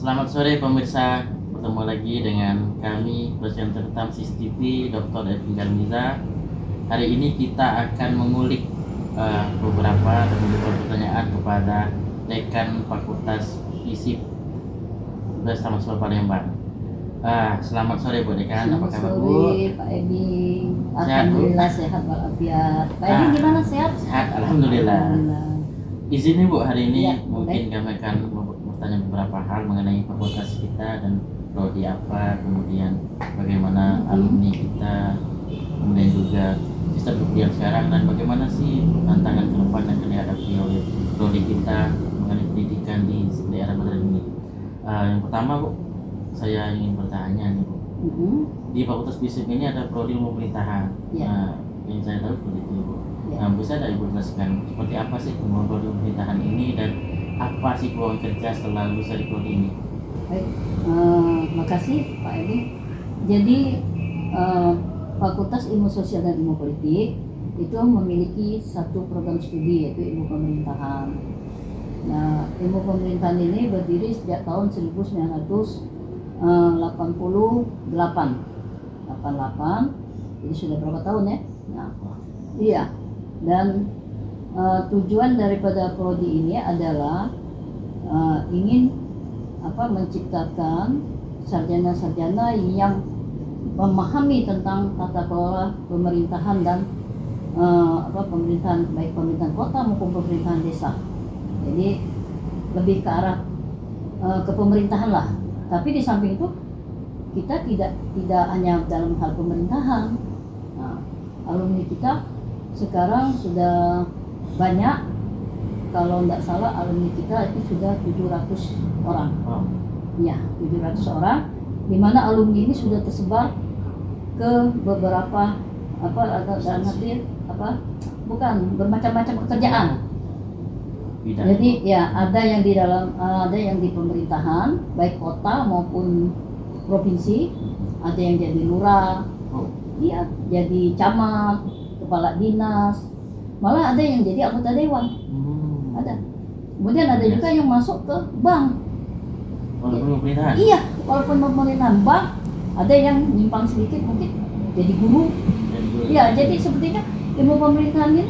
Selamat sore pemirsa, bertemu lagi dengan kami presenter Tamsis TV, Dr. Edwin Garniza. Hari ini kita akan mengulik beberapa dan beberapa pertanyaan kepada Dekan Fakultas FISIP Taman Suara Palembang. Selamat sore Bu Dekan, apa kabar Bu? Selamat sore Pak Edi. Sehat, Bu? Alhamdulillah sehat walafiat. Pak Edi gimana, sehat? Sehat, Alhamdulillah. Izinnya Bu, hari ini Ya, mungkin kami akan bertanya beberapa hal mengenai fakultas kita dan prodi apa, kemudian bagaimana alumni kita, kemudian juga sistem pendidikan sekarang, dan bagaimana sih tantangan ke depan yang akan dihadapi oleh prodi kita mengenai pendidikan di daerah Badar ini. Yang pertama Bu, saya ingin bertanya nih Bu, di fakultas FISIP ini ada prodi ilmu pemerintahan. Ya. Yang saya tahu seperti itu Bu. Ya. Nah, bisa ada Ibu jelaskan seperti apa sih prodi pemerintahan ini dan apa sih peluang kerja setelah lulus dari prodi ini? Baik, makasih Pak Edi. Jadi Fakultas Ilmu Sosial dan Ilmu Politik itu memiliki satu program studi, yaitu ilmu pemerintahan. Nah, ilmu pemerintahan ini berdiri sejak tahun 1988. Jadi sudah berapa tahun ya? Nah, iya. Dan tujuan daripada prodi ini adalah ingin menciptakan sarjana-sarjana yang memahami tentang tata kelola pemerintahan dan pemerintahan, baik pemerintahan kota maupun pemerintahan desa. Jadi lebih ke arah kepemerintahan lah. Tapi di samping itu kita tidak hanya dalam hal pemerintahan. Nah, alumni kita sekarang sudah banyak, kalau tidak salah alumni kita itu sudah 700 orang. Ya, 700 orang, di mana alumni ini sudah tersebar ke beberapa bermacam-macam pekerjaan. Bidang. Jadi ya ada yang di dalam, ada yang di pemerintahan baik kota maupun provinsi, ada yang jadi lurah, iya, jadi camat, kepala dinas, malah ada yang jadi anggota dewan. Ada. Kemudian ada juga yang masuk ke bank. Walaupun pemerintahan? Iya, walaupun pemerintahan. Bank ada yang nyimpang sedikit mungkin jadi guru. Iya, jadi sepertinya ilmu pemerintahan ini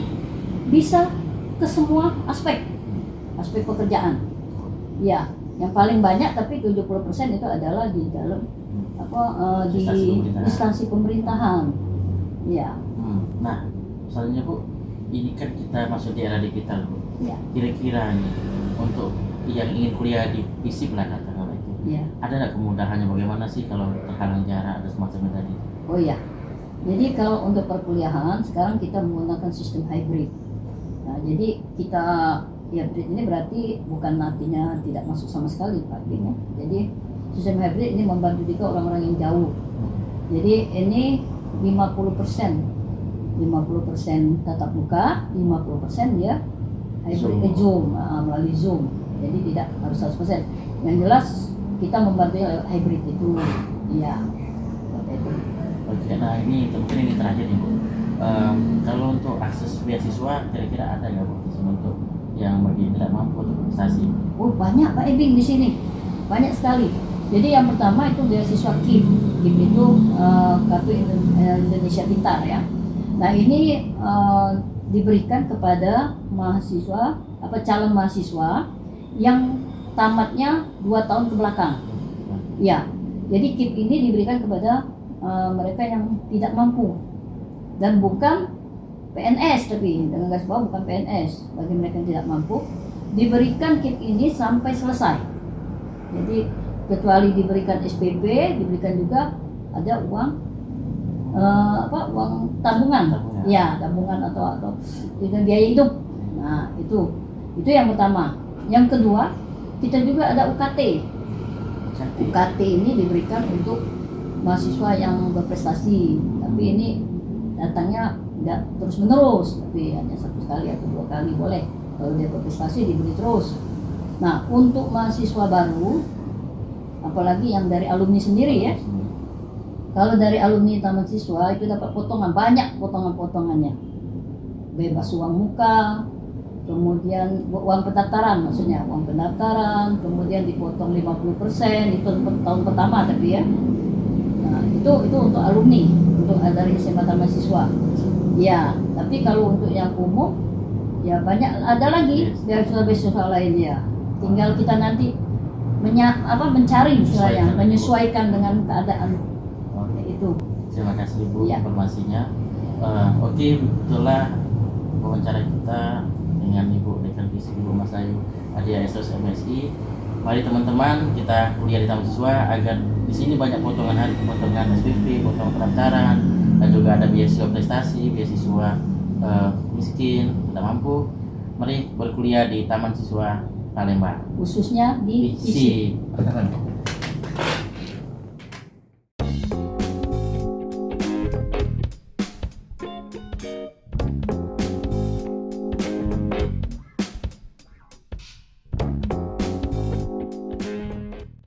bisa ke semua aspek pekerjaan. Iya, yang paling banyak tapi 70% itu adalah di dalam di instansi pemerintahan. Iya. Nah, misalnya Bu, ini kan kita masuk di era digital Bu. Ya. Kira-kira nih untuk yang ingin kuliah di FISIP lah katakanlah itu, ada nggak kemudahannya, bagaimana sih kalau terhalang jarak ada semacam tadi? Oh iya, jadi kalau untuk perkuliahan sekarang kita menggunakan sistem hybrid. Nah, jadi kita hybrid ini berarti bukan artinya tidak masuk sama sekali Pak Bin, ya. Jadi sistem hybrid ini membantu juga orang-orang yang jauh. Jadi ini 50% tatap muka, 50% dia hybrid Zoom, melalui Zoom. Jadi tidak harus 100%. Yang jelas kita membantu lewat hybrid itu. Iya. Oke, nah ini mungkin ini terakhir nih Bu. Kalau untuk akses beasiswa kira-kira ada nggak Bu untuk yang bagi tidak mampu untuk prestasi? Oh banyak Pak Ebing di sini, banyak sekali. Jadi yang pertama itu beasiswa KIP. KIP itu Kartu Indonesia Pintar ya. Nah ini diberikan kepada mahasiswa, calon mahasiswa yang tamatnya 2 tahun ke belakang. Ya, jadi KIP ini diberikan kepada mereka yang tidak mampu dan bukan PNS, tapi dengan garis bawah bukan PNS. Bagi mereka yang tidak mampu diberikan KIP ini sampai selesai. Jadi kecuali diberikan SPP, diberikan juga ada uang uang tabungan. Ya, tabungan atau biaya hidup. Nah, itu yang pertama. Yang kedua, kita juga ada UKT. UKT ini diberikan untuk mahasiswa yang berprestasi, tapi ini datangnya tidak terus menerus, tapi hanya 1 kali atau 2 kali boleh. Kalau dia berprestasi diberi terus. Nah, untuk mahasiswa baru, apalagi yang dari alumni sendiri ya, kalau dari alumni taman siswa itu dapat potongan, banyak potongan-potongannya, bebas uang muka, kemudian uang pendaftaran, maksudnya uang pendaftaran, kemudian dipotong 50%, itu untuk tahun pertama tapi ya. Nah, itu untuk alumni, untuk dari SMA Taman Siswa. Ya, tapi kalau untuk yang umum ya banyak ada lagi beasiswa lain ya. Tinggal kita nanti mencari istilahnya, menyesuaikan dengan keadaan. Itu. Terima kasih Ibu Ya. informasinya. Oke, itulah wawancara kita dengan Ibu Dekan Fisik Ibu Mas Ayu Adia SOS MSI. Mari teman-teman kita kuliah di Taman Siswa agar di sini banyak potongan SPP, potongan pendaftaran, dan juga ada beasiswa prestasi, beasiswa miskin, tidak mampu. Mari berkuliah di Taman Siswa Palembang. Khususnya di FISIP.